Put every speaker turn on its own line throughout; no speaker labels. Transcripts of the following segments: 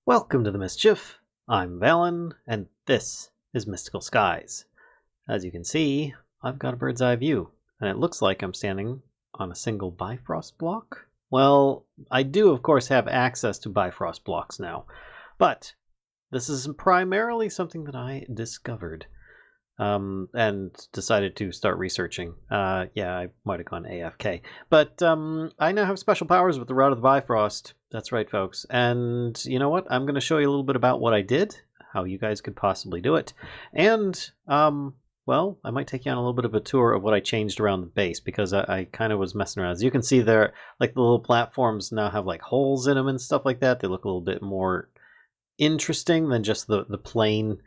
Welcome to the Mischief. I'm Valen, and this is Mystical Skies. As you can see, I've got a bird's eye view, and it looks like I'm standing on a single Bifrost block. Well, I do of course have access to Bifrost blocks now, but this is primarily something that I discovered and decided to start researching. Yeah, I might have gone AFK. But I now have special powers with the Rod of the Bifrost. That's right, folks. And you know what? I'm going to show you a little bit about what I did, how you guys could possibly do it. And, well, I might take you on a little bit of a tour of what I changed around the base, because I kind of was messing around. As you can see there, like the little platforms now have like holes in them and stuff like that. They look a little bit more interesting than just the plain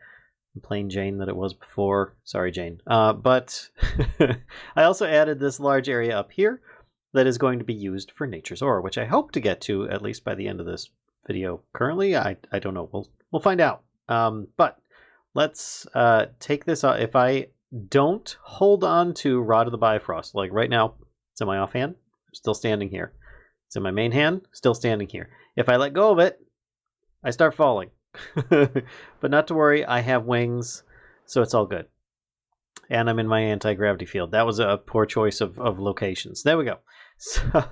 Jane that it was before. Sorry, Jane. But I also added this large area up here that is going to be used for Nature's Aura, which I hope to get to at least by the end of this video. Currently, I don't know. We'll find out. But let's take this out. If I don't hold on to Rod of the Bifrost, like right now, it's in my offhand, I'm still standing here. It's in my main hand, still standing here. If I let go of it, I start falling. But not to worry, I have wings, so it's all good. And I'm in my anti-gravity field. That was a poor choice of locations. There we go. So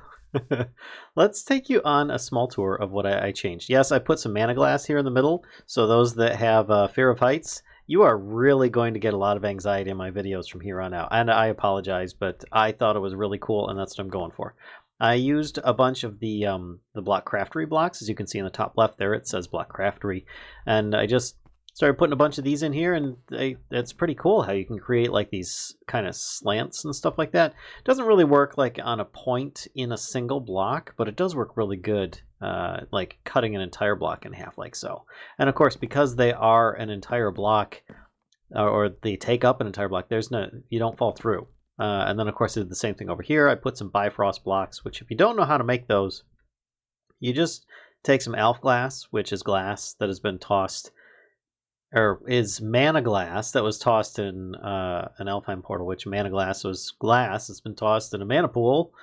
let's take you on a small tour of what I changed. Yes, I put some mana glass here in the middle, so those that have fear of heights, you are really going to get a lot of anxiety in my videos from here on out. And I apologize, but I thought it was really cool, and that's what I'm going for. I used a bunch of the block craftery blocks. As you can see in the top left there, it says block craftery. And I just started putting a bunch of these in here, and it's pretty cool how you can create like these kind of slants and stuff like that. It doesn't really work like on a point in a single block, but it does work really good, like cutting an entire block in half like so. And of course, because they are an entire block, or they take up an entire block, you don't fall through. And then, of course, I did the same thing over here. I put some Bifrost blocks, which if you don't know how to make those, you just take some elf glass, which is glass that has been tossed, or is mana glass that was tossed in an Elfheim portal, which mana glass was glass that's been tossed in a mana pool.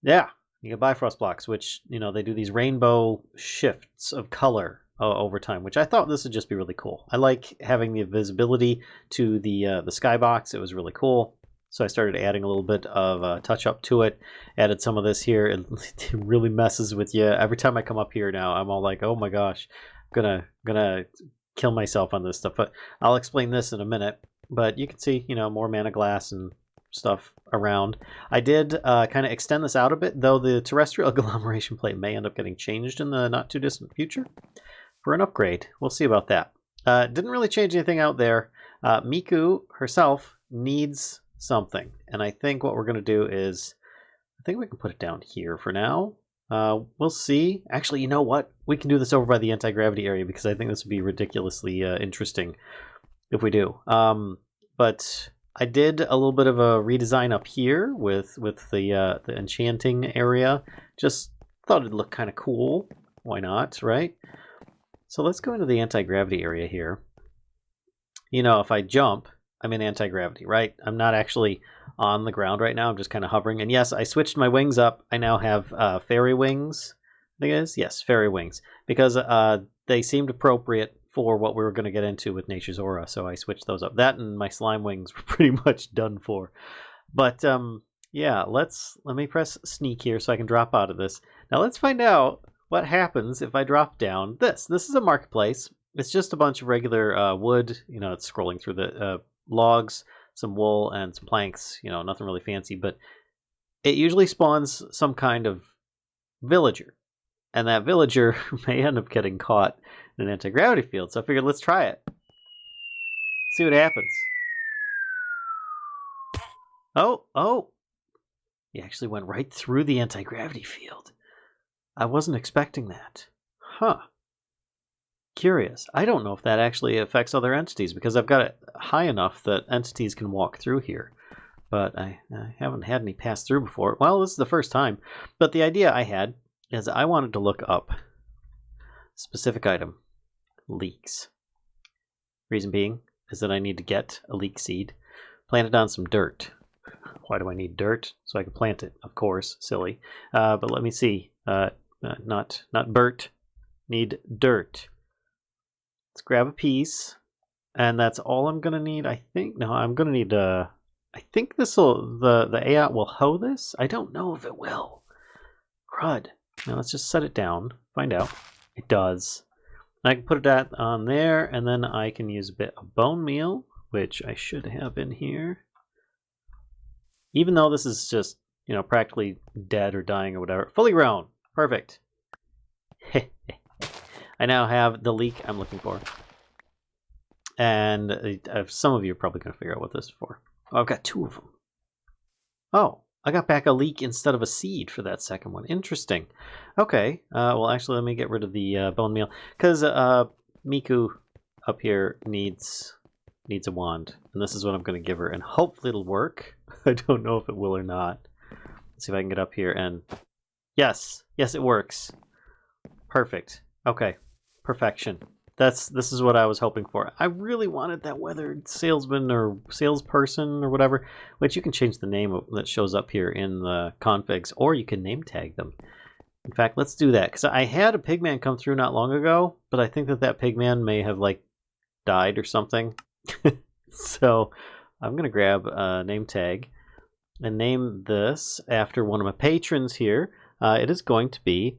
Yeah, you get Bifrost blocks, which, you know, they do these rainbow shifts of color over time, which I thought this would just be really cool. I like having the visibility to the skybox. It was really cool. So I started adding a little bit of touch up to it. Added some of this here. It really messes with you. Every time I come up here now, I'm all like, oh my gosh, I'm gonna kill myself on this stuff. But I'll explain this in a minute. But you can see, you know, more mana glass and stuff around. I did kind of extend this out a bit, though the terrestrial agglomeration plate may end up getting changed in the not too distant future for an upgrade. We'll see about that. Didn't really change anything out there. Miku herself needs something, and I think what we're going to do is, I think we can put it down here for now. We'll see. Actually, you know what? We can do this over by the anti-gravity area, because I think this would be ridiculously interesting if we do. But I did a little bit of a redesign up here with the enchanting area. Just thought it'd look kind of cool. Why not, right? So let's go into the anti-gravity area here. You know, if I jump, I'm in anti-gravity, right? I'm not actually on the ground right now. I'm just kind of hovering. And yes, I switched my wings up. I now have fairy wings, I think it is. Yes, fairy wings. Because they seemed appropriate for what we were going to get into with Nature's Aura. So I switched those up. That and my slime wings were pretty much done for. But yeah, let me press sneak here so I can drop out of this. Now let's find out what happens if I drop down this. This is a marketplace. It's just a bunch of regular wood. You know, it's scrolling through the logs, some wool, and some planks. You know, nothing really fancy, but it usually spawns some kind of villager. And that villager may end up getting caught in an anti-gravity field. So I figured, let's try it. See what happens. Oh. He actually went right through the anti-gravity field. I wasn't expecting that. Huh. Curious. I don't know if that actually affects other entities, because I've got it high enough that entities can walk through here. But I haven't had any pass through before. Well, this is the first time. But the idea I had is I wanted to look up specific item, leeks. Reason being is that I need to get a leek seed, plant it on some dirt. Why do I need dirt? So I can plant it, of course. Silly. But let me see. Not Bert. need dirt. Let's grab a piece. And that's all I'm gonna need, I think. No, I'm gonna need I think this'll the AI will hoe this. I don't know if it will. Crud. Now let's just set it down. Find out. It does. And I can put that on there, and then I can use a bit of bone meal, which I should have in here. Even though this is just, you know, practically dead or dying or whatever. Fully grown. Perfect. I now have the leek I'm looking for. And some of you are probably going to figure out what this is for. Oh, I've got 2 of them. Oh, I got back a leek instead of a seed for that second one. Interesting. Okay, well, actually, let me get rid of the bone meal. Because Miku up here needs a wand. And this is what I'm going to give her. And hopefully it'll work. I don't know if it will or not. Let's see if I can get up here and... Yes! Yes, it works. Perfect. Okay. Perfection. This is what I was hoping for. I really wanted that weathered salesman or salesperson or whatever, which you can change the name that shows up here in the configs, or you can name tag them. In fact, let's do that, because I had a pigman come through not long ago, but I think that pigman may have, like, died or something. So I'm going to grab a name tag and name this after one of my patrons here. It is going to be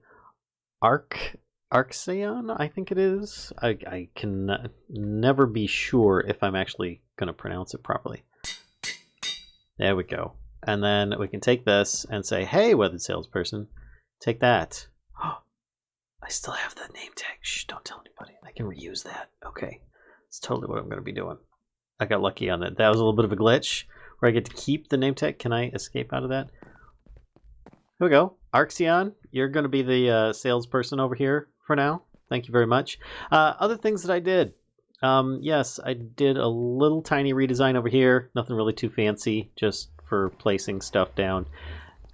Arxeon, I think it is. I can never be sure if I'm actually going to pronounce it properly. There we go. And then we can take this and say, hey, weathered salesperson, take that. Oh, I still have the name tag. Shh, don't tell anybody. I can reuse that. Okay. That's totally what I'm going to be doing. I got lucky on that. That was a little bit of a glitch where I get to keep the name tag. Can I escape out of that? Here we go. Arxeon, you're going to be the salesperson over here for now. Thank you very much. Other things that I did. Yes, I did a little tiny redesign over here. Nothing really too fancy, just for placing stuff down.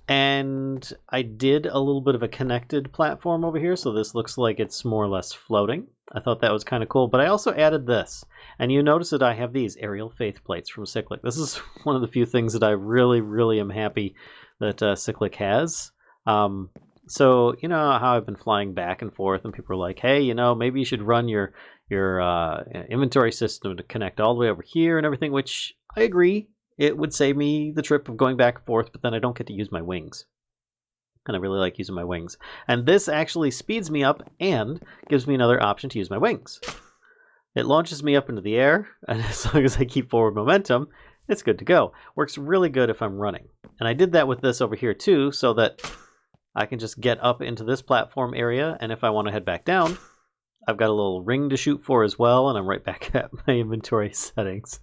And I did a little bit of a connected platform over here, so this looks like it's more or less floating. I thought that was kind of cool, but I also added this. And you notice that I have these aerial faith plates from Cyclic. This is one of the few things that I really, really am happy that Cyclic has. So, you know how I've been flying back and forth, and people are like, hey, you know, maybe you should run your inventory system to connect all the way over here and everything, which I agree. It would save me the trip of going back and forth, but then I don't get to use my wings. And I really like using my wings. And this actually speeds me up and gives me another option to use my wings. It launches me up into the air, and as long as I keep forward momentum, it's good to go. Works really good if I'm running. And I did that with this over here too, so that I can just get up into this platform area, and if I want to head back down, I've got a little ring to shoot for as well, and I'm right back at my inventory settings.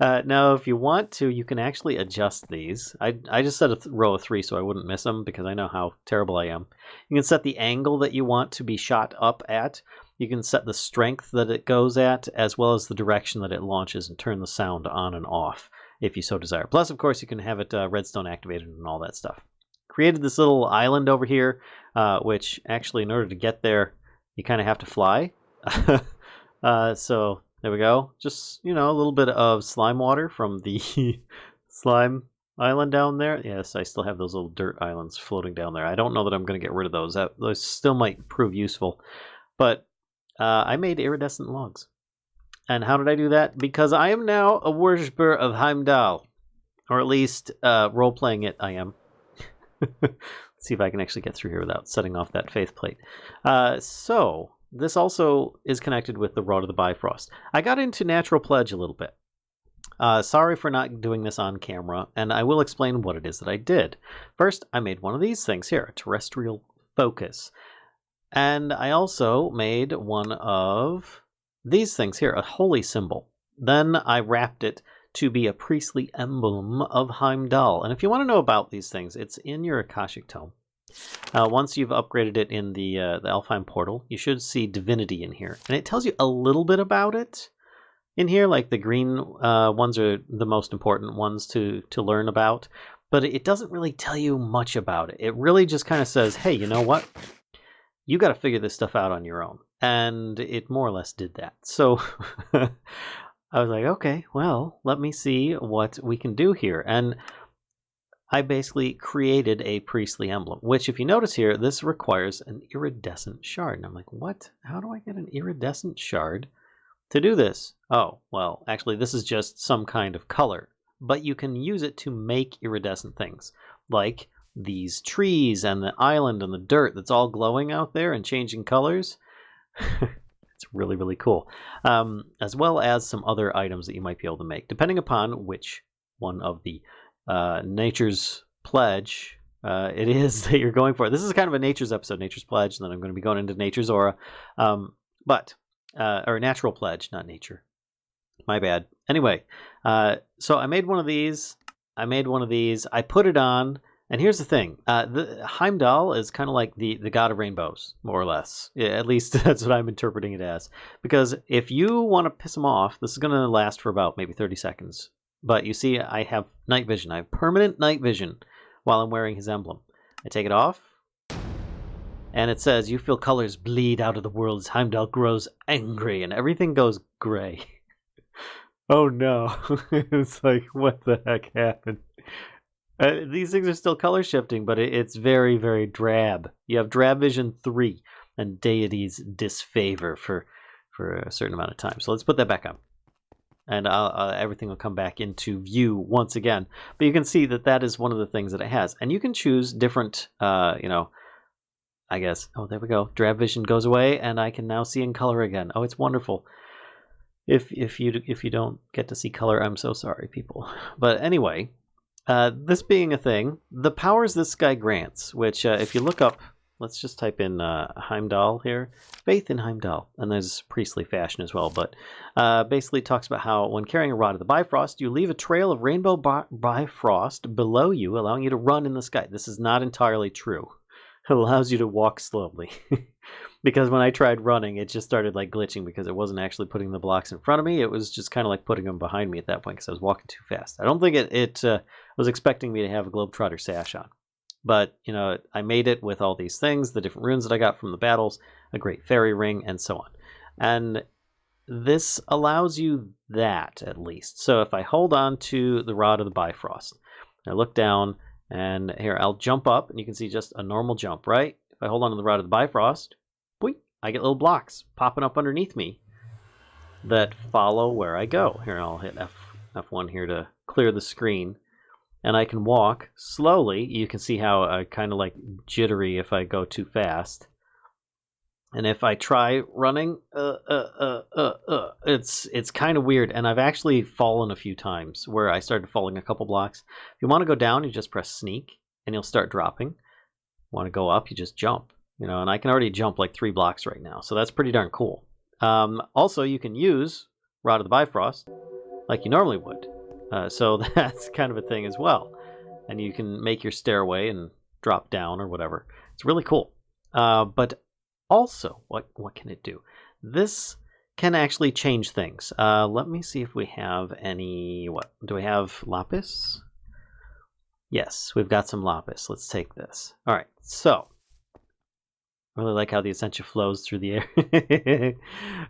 Now, if you want to, you can actually adjust these. I just set a row of 3 so I wouldn't miss them, because I know how terrible I am. You can set the angle that you want to be shot up at. You can set the strength that it goes at, as well as the direction that it launches, and turn the sound on and off, if you so desire. Plus, of course, you can have it redstone activated and all that stuff. Created this little island over here, which actually, in order to get there, you kind of have to fly. So there we go. Just, you know, a little bit of slime water from the slime island down there. Yes, I still have those little dirt islands floating down there. I don't know that I'm going to get rid of those. Those still might prove useful. But I made iridescent logs. And how did I do that? Because I am now a worshipper of Heimdall. Or at least role-playing it, I am. Let's see if I can actually get through here without setting off that faith plate. So this also is connected with the Rod of the Bifrost. I got into Natural Pledge a little bit. Sorry for not doing this on camera, and I will explain what it is that I did. First, I made one of these things here, a terrestrial focus. And I also made one of these things here, a holy symbol. Then I wrapped it to be a priestly emblem of Heimdall. And if you want to know about these things, it's in your Akashic Tome. Once you've upgraded it in the Alfheim portal, you should see divinity in here. And it tells you a little bit about it in here, like the green ones are the most important ones to learn about. But it doesn't really tell you much about it. It really just kind of says, hey, you know what? You got to figure this stuff out on your own. And it more or less did that. So I was like, okay, well, let me see what we can do here. And I basically created a priestly emblem, which if you notice here, this requires an iridescent shard. And I'm like, what? How do I get an iridescent shard to do this? Oh, well, actually, this is just some kind of color, but you can use it to make iridescent things, like these trees and the island and the dirt that's all glowing out there and changing colors. It's really, really cool. As well as some other items that you might be able to make, depending upon which one of the Nature's Pledge it is that you're going for. This is kind of a Nature's episode, Nature's Pledge, and then I'm going to be going into Nature's Aura. Or Natural Pledge, not Nature. My bad. Anyway, so I made one of these. I put it on. And here's the thing. The Heimdall is kind of like the god of rainbows, more or less. Yeah, at least that's what I'm interpreting it as. Because if you want to piss him off, this is going to last for about maybe 30 seconds. But you see, I have night vision. I have permanent night vision while I'm wearing his emblem. I take it off. And it says, you feel colors bleed out of the world as Heimdall grows angry. And everything goes gray. Oh no. It's like, what the heck happened? These things are still color shifting, but it's very, very drab. You have Drab Vision 3 and Deity's Disfavor for a certain amount of time. So let's put that back up. And everything will come back into view once again. But you can see that is one of the things that it has. And you can choose different, I guess. Oh, there we go. Drab Vision goes away, and I can now see in color again. Oh, it's wonderful. If you don't get to see color, I'm so sorry, people. But anyway... this being a thing, the powers this guy grants, which if you look up, let's just type in Heimdall here, Faith in Heimdall, and there's priestly fashion as well, but basically talks about how when carrying a rod of the Bifrost, you leave a trail of rainbow Bifrost below you, allowing you to run in the sky. This is not entirely true. It allows you to walk slowly. Because when I tried running, it just started like glitching because it wasn't actually putting the blocks in front of me. It was just kind of like putting them behind me at that point because I was walking too fast. I don't think it was expecting me to have a Globetrotter sash on. But, I made it with all these things, the different runes that I got from the battles, a great fairy ring, and so on. And this allows you that, at least. So if I hold on to the Rod of the Bifrost, I look down, and here, I'll jump up, and you can see just a normal jump, right? If I hold on to the Rod of the Bifrost, boing, I get little blocks popping up underneath me that follow where I go. Here, I'll hit F1 here to clear the screen. And I can walk slowly. You can see how I kind of like jittery if I go too fast. And if I try running, it's kind of weird. And I've actually fallen a few times where I started falling a couple blocks. If you want to go down, you just press sneak and you'll start dropping. Want to go up, you just jump. And I can already jump like 3 blocks right now. So that's pretty darn cool. Also, you can use Rod of the Bifrost like you normally would. So that's kind of a thing as well. And you can make your stairway and drop down or whatever. It's really cool. But also, what can it do? This can actually change things. Let me see if we have any... What? Do we have lapis? Yes, we've got some lapis. Let's take this. All right, so... I really like how the Essentia flows through the air.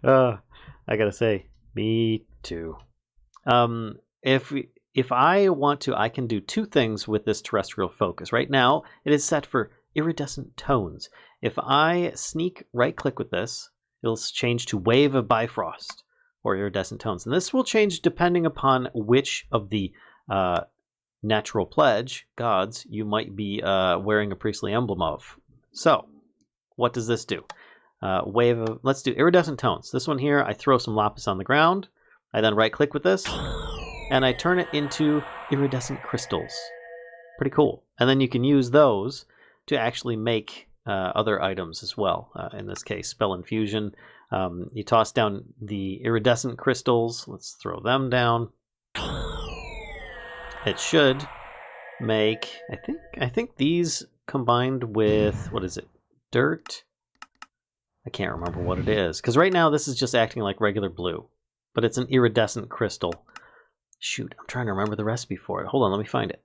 I gotta say, me too. If I want to, I can do 2 things with this terrestrial focus. Right now, it is set for iridescent tones. If I sneak right-click with this, it'll change to Wave of Bifrost, or iridescent tones. And this will change depending upon which of the Natural Pledge gods you might be wearing a priestly emblem of. So, what does this do? Let's do iridescent tones. This one here, I throw some lapis on the ground. I then right-click with this. And I turn it into iridescent crystals. Pretty cool. And then you can use those to actually make other items as well. In this case, Spell Infusion. You toss down the iridescent crystals. Let's throw them down. It should make... I think these combined with... What is it? Dirt? I can't remember what it is. Because right now this is just acting like regular blue. But it's an iridescent crystal. Shoot, I'm trying to remember the recipe for it. Hold on, let me find it.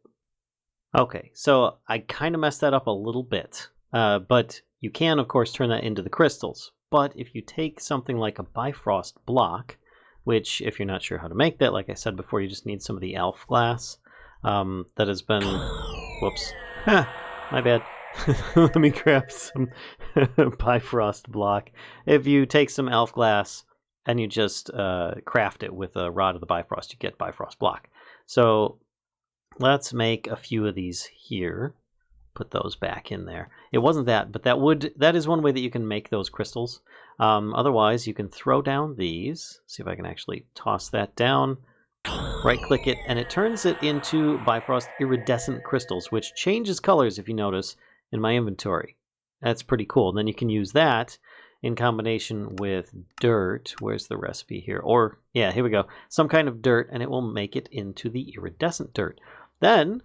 Okay, so I kind of messed that up a little bit. But you can, of course, turn that into the crystals. But if you take something like a Bifrost block, which, if you're not sure how to make that, like I said before, you just need some of the elf glass that has been Whoops. My bad. Let me grab some Bifrost block. If you take some elf glass and you just craft it with a rod of the Bifrost, you get Bifrost block. So let's make a few of these here. Put those back in there. It wasn't that, but that is one way that you can make those crystals. Otherwise, you can throw down these. See if I can actually toss that down. Right-click it, and it turns it into Bifrost iridescent crystals, which changes colors, if you notice, in my inventory. That's pretty cool. And then you can use that in combination with dirt. Where's the recipe here? Or, yeah, here we go. Some kind of dirt, and it will make it into the iridescent dirt. Then,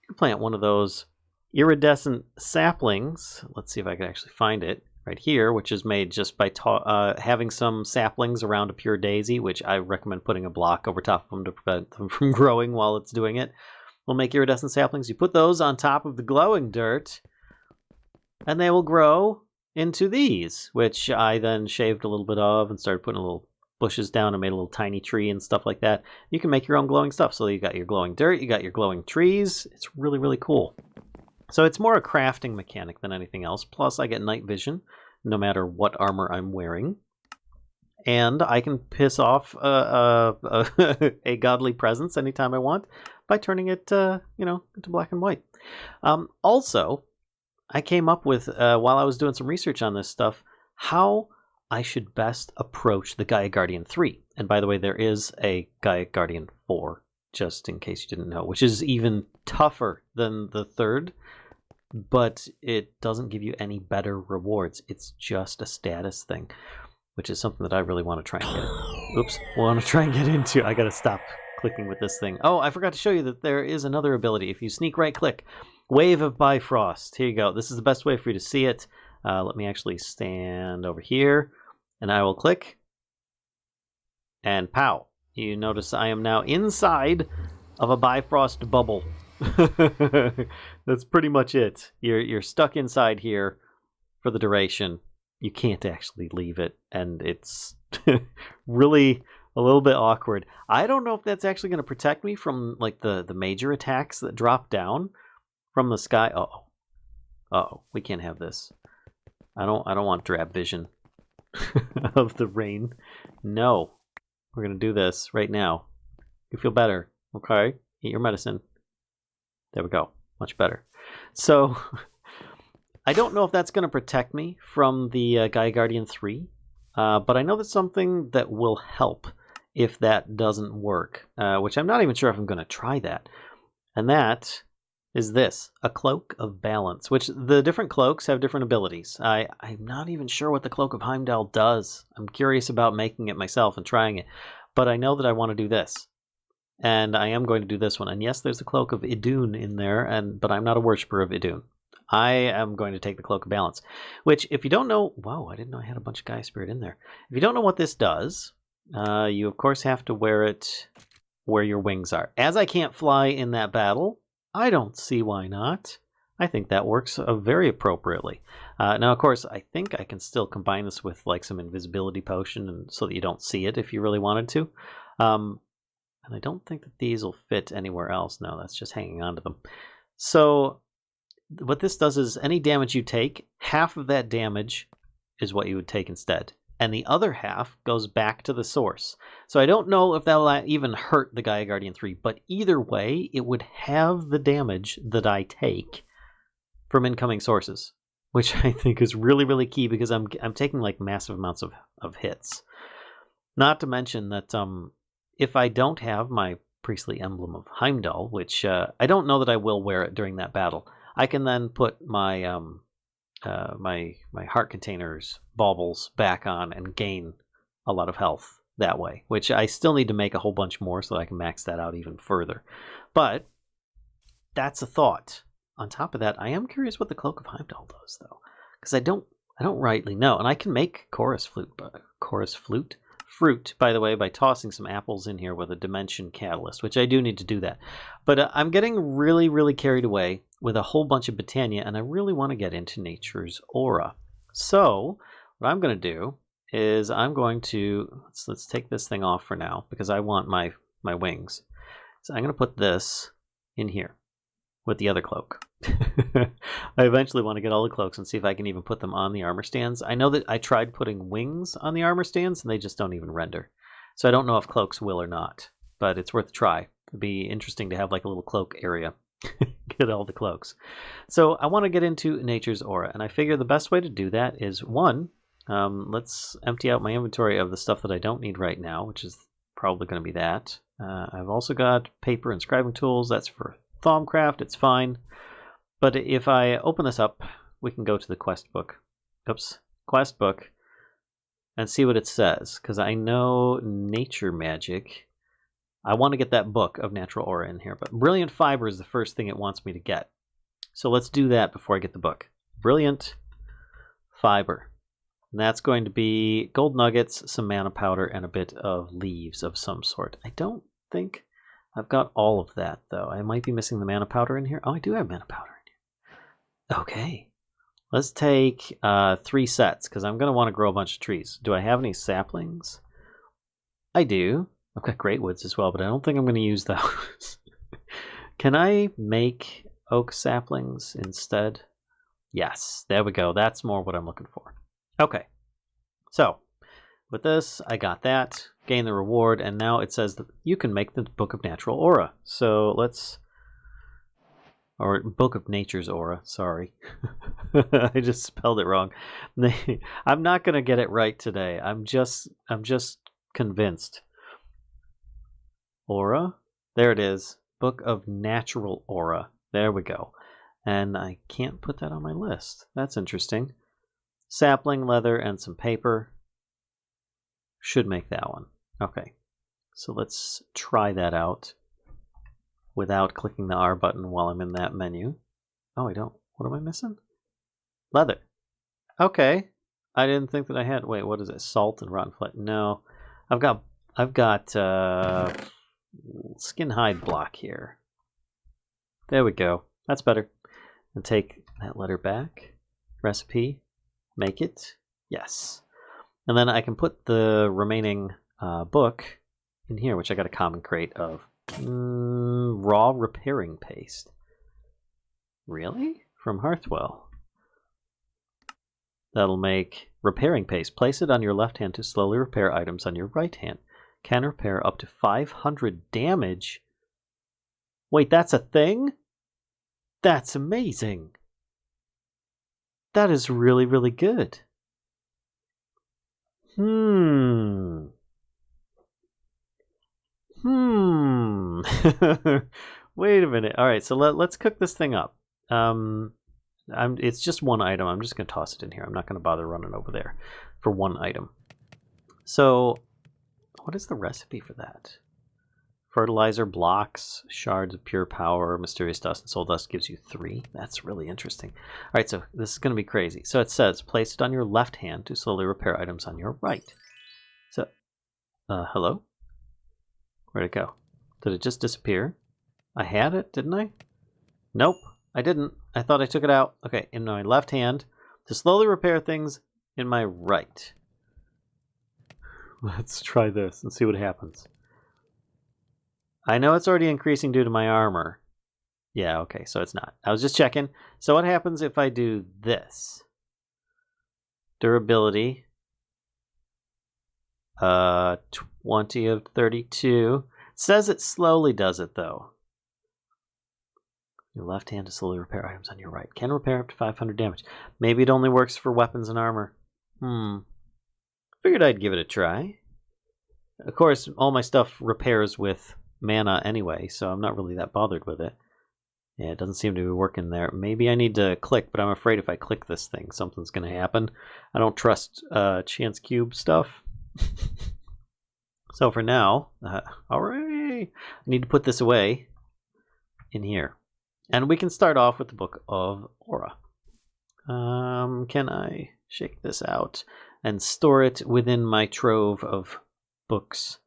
you plant one of those iridescent saplings. Let's see if I can actually find it. Right here, which is made just by having some saplings around a pure daisy, which I recommend putting a block over top of them to prevent them from growing while it's doing it. We'll make iridescent saplings. You put those on top of the glowing dirt, and they will grow into these, which I then shaved a little bit of and started putting little bushes down and made a little tiny tree and stuff like that. You can make your own glowing stuff. So you got your glowing dirt, you got your glowing trees. It's really, really cool. So it's more a crafting mechanic than anything else. Plus, I get night vision, no matter what armor I'm wearing. And I can piss off a godly presence anytime I want by turning it, into black and white. Also, I came up with, while I was doing some research on this stuff, how I should best approach the Gaia Guardian 3. And by the way, there is a Gaia Guardian 4, just in case you didn't know, which is even tougher than the third. But it doesn't give you any better rewards. It's just a status thing, which is something that I really want to try and get. Oops, want to try and get into. I gotta stop clicking with this thing. Oh, I forgot to show you that there is another ability. If you sneak right click, Wave of Bifrost. Here you go. This is the best way for you to see it. Let me actually stand over here, and I will click, and pow. You notice I am now inside of a Bifrost bubble. That's pretty much it. You're stuck inside here for the duration. You can't actually leave it, and it's really a little bit awkward. I don't know if that's actually going to protect me from like the major attacks that drop down from the sky. Uh-oh, we can't have this. I don't want drab vision of the rain. No, we're gonna do this right now. You feel better, okay? Eat your medicine. There we go. Much better. So, I don't know if that's going to protect me from the Gaia Guardian 3, but I know that's something that will help if that doesn't work, which I'm not even sure if I'm going to try that. And that is this, a Cloak of Balance, which the different cloaks have different abilities. I'm not even sure what the Cloak of Heimdall does. I'm curious about making it myself and trying it, but I know that I want to do this. And I am going to do this one. And yes, there's the Cloak of Idun in there, but I'm not a worshiper of Idun. I am going to take the Cloak of Balance, which, if you don't know... Whoa, I didn't know I had a bunch of Gaia Spirit in there. If you don't know what this does, you, of course, have to wear it where your wings are. As I can't fly in that battle, I don't see why not. I think that works very appropriately. Now, of course, I think I can still combine this with like some invisibility potion and so that you don't see it if you really wanted to. And I don't think that these will fit anywhere else. No, that's just hanging on to them. So what this does is any damage you take, half of that damage is what you would take instead. And the other half goes back to the source. So I don't know if that'll even hurt the Gaia Guardian 3, but either way, it would have the damage that I take from incoming sources, which I think is really, really key because I'm taking like massive amounts of hits. Not to mention that if I don't have my priestly emblem of Heimdall, which I don't know that I will wear it during that battle, I can then put my my heart containers baubles back on and gain a lot of health that way, which I still need to make a whole bunch more so that I can max that out even further. But that's a thought. On top of that, I am curious what the Cloak of Heimdall does, though, because I don't rightly know, and I can make chorus fruit, by the way, by tossing some apples in here with a dimension catalyst, which I do need to do that. But I'm getting really, really carried away with a whole bunch of Botania, and I really want to get into nature's aura. So what I'm going to do is I'm going to, let's take this thing off for now, because I want my wings. So I'm going to put this in here. with the other cloak. I eventually want to get all the cloaks and see if I can even put them on the armor stands. I know that I tried putting wings on the armor stands and they just don't even render. So I don't know if cloaks will or not, but it's worth a try. It'd be interesting to have like a little cloak area. Get all the cloaks. So I want to get into Nature's Aura, and I figure the best way to do that is one, let's empty out my inventory of the stuff that I don't need right now, which is probably going to be that. I've also got paper and scribing tools. That's for Thaumcraft. It's fine. But if I open this up, we can go to the quest book. Oops. Quest book. And see what it says. Because I know nature magic. I want to get that book of natural aura in here. But Brilliant Fiber is the first thing it wants me to get. So let's do that before I get the book. Brilliant Fiber. And that's going to be gold nuggets, some mana powder, and a bit of leaves of some sort. I don't think I've got all of that, though. I might be missing the mana powder in here. Oh, I do have mana powder in here. Okay. Let's take 3 sets, because I'm going to want to grow a bunch of trees. Do I have any saplings? I do. I've got great woods as well, but I don't think I'm going to use those. Can I make oak saplings instead? Yes, there we go. That's more what I'm looking for. Okay, so with this, I got that, gain the reward, and now it says that you can make the Book of Natural Aura. So let's, or Book of Nature's Aura, sorry. I just spelled it wrong. I'm not going to get it right today. I'm just convinced. Aura, there it is. Book of Natural Aura. There we go. And I can't put that on my list. That's interesting. Sapling, leather, and some paper. Should make that one. Okay. So let's try that out without clicking the R button while I'm in that menu. Oh, I don't. What am I missing? Leather. Okay. I didn't think that I had. Wait, what is it? Salt and rotten flesh. No. I've got skin hide block here. There we go. That's better. And take that letter back. Recipe. Make it. Yes. And then I can put the remaining book in here, which I got a common crate of raw repairing paste. Really? From Hearth Well. That'll make repairing paste. Place it on your left hand to slowly repair items on your right hand. Can repair up to 500 damage. Wait, that's a thing? That's amazing. That is really, really good. Wait a minute. All right, so let's cook this thing up. It's just one item. I'm just going to toss it in here. I'm not going to bother running over there for one item. So what is the recipe for that? Fertilizer, blocks, shards of pure power, mysterious dust, and soul dust gives you 3. That's really interesting. All right, so this is going to be crazy. So it says, place it on your left hand to slowly repair items on your right. So, hello? Where'd it go? Did it just disappear? I had it, didn't I? Nope, I didn't. I thought I took it out. Okay, in my left hand to slowly repair things in my right. Let's try this and see what happens. I know it's already increasing due to my armor. Yeah, okay, so it's not. I was just checking. So what happens if I do this? Durability. 20 of 32. It says it slowly does it, though. Your left hand to slowly repair items on your right. Can repair up to 500 damage. Maybe it only works for weapons and armor. Figured I'd give it a try. Of course, all my stuff repairs with mana anyway, so I'm not really that bothered with it. Yeah, it doesn't seem to be working there. Maybe I need to click, but I'm afraid if I click this thing, something's going to happen. I don't trust chance cube stuff. So for now, alright, I need to put this away in here. And we can start off with the Book of Aura. Can I shake this out and store it within my trove of books?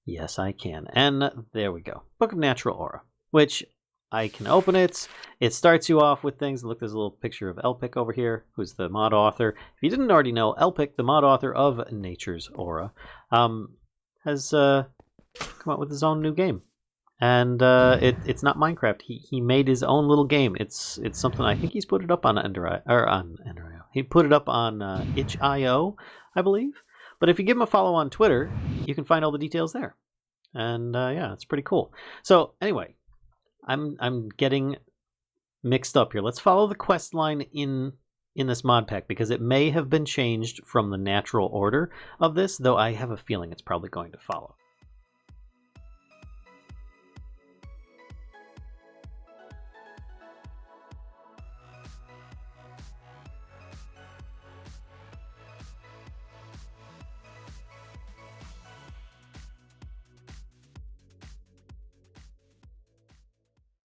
Yes, I can. And there we go. Book of Natural Aura, which I can open it. It starts you off with things. Look, there's a little picture of Elpic over here, who's the mod author. If you didn't already know, Elpic, the mod author of Nature's Aura, has come out with his own new game. And it's not Minecraft. He made his own little game. It's something, I think he's put it up on Ender.io. He put it up on itch.io, I believe. But if you give him a follow on Twitter, you can find all the details there. And yeah, it's pretty cool. So anyway, I'm getting mixed up here. Let's follow the quest line in this mod pack, because it may have been changed from the natural order of this, though I have a feeling it's probably going to follow.